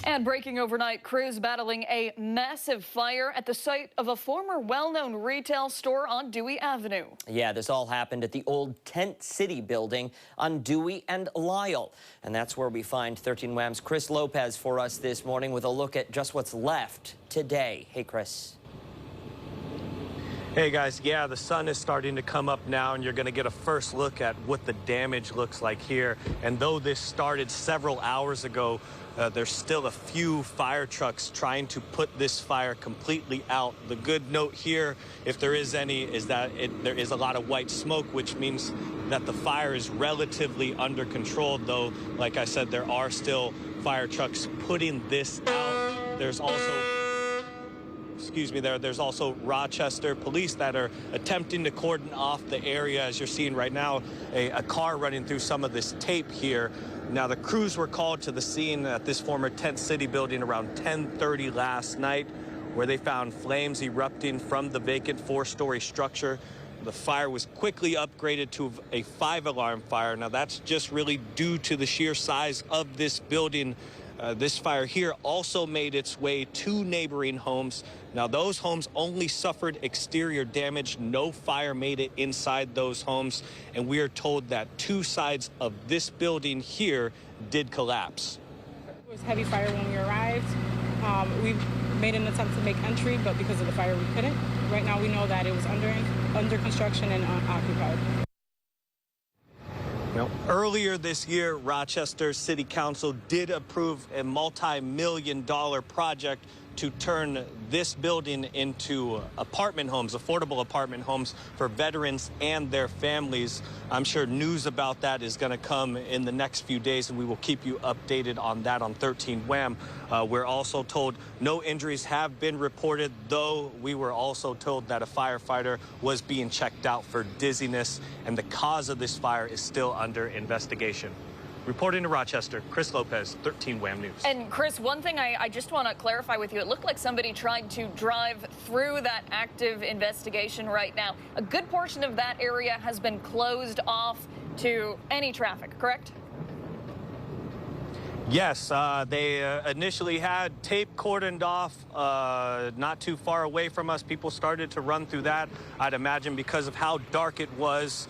And breaking overnight, crews battling a massive fire at the site of a former well-known retail store on Dewey Avenue. Yeah, this all happened at the old Tent City building on Dewey and Lyell. And that's where we find 13 WHAM's Chris Lopez for us this morning with a look at just what's left today. Hey, Chris. Hey guys, yeah, the sun is starting to come up now and you're going to get a first look at what the damage looks like here. And though this started several hours ago, there's still a few fire trucks trying to put this fire completely out. The good note here, if there is any, is that there is a lot of white smoke, which means that the fire is relatively under control, though, like I said, there are still fire trucks putting this out. There's also Rochester police that are attempting to cordon off the area. As you're seeing right now, a car running through some of this tape here. Now, the crews were called to the scene at this former Tent City building around 10:30 last night, where they found flames erupting from the vacant 4-story structure. The fire was quickly upgraded to a 5-alarm fire. Now, that's just really due to the sheer size of this building. This fire here also made its way to neighboring homes. Now, those homes only suffered exterior damage. No fire made it inside those homes. And we are told that 2 sides of this building here did collapse. It was heavy fire when we arrived. We made an attempt to make entry, but because of the fire, we couldn't. Right now, we know that it was under construction and occupied. Earlier this year, Rochester City Council did approve a multi-million-dollar project to turn this building into apartment homes, affordable apartment homes for veterans and their families. I'm sure news about that is going to come in the next few days, and we will keep you updated on that on 13 WHAM. We're also told no injuries have been reported, though we were also told that a firefighter was being checked out for dizziness, and the cause of this fire is still under investigation. Reporting to Rochester, Chris Lopez, 13 WHAM News. And Chris, one thing I just want to clarify with you, it looked like somebody tried to drive through that active investigation right now. A good portion of that area has been closed off to any traffic, correct? Yes, they initially had tape cordoned off not too far away from us. People started to run through that. I'd imagine because of how dark it was,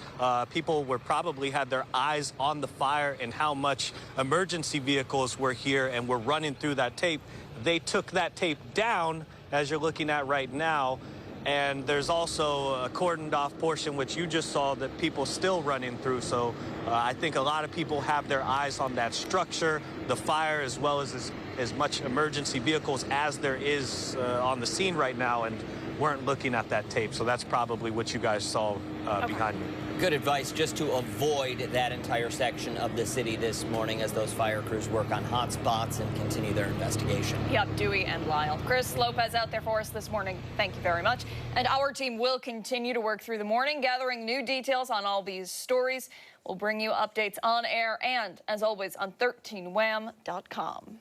people were probably had their eyes on the fire and how much emergency vehicles were here and were running through that tape. They took that tape down, as you're looking at right now. And there's also a cordoned off portion, which you just saw, that people still running through. So I think a lot of people have their eyes on that structure, the fire, as well as much emergency vehicles as there is on the scene right now, and weren't looking at that tape. So that's probably what you guys saw behind me. Good advice just to avoid that entire section of the city this morning as those fire crews work on hot spots and continue their investigation. Yep, Dewey and Lyell. Chris Lopez out there for us this morning. Thank you very much. And our team will continue to work through the morning, gathering new details on all these stories. We'll bring you updates on air and, as always, on 13wham.com.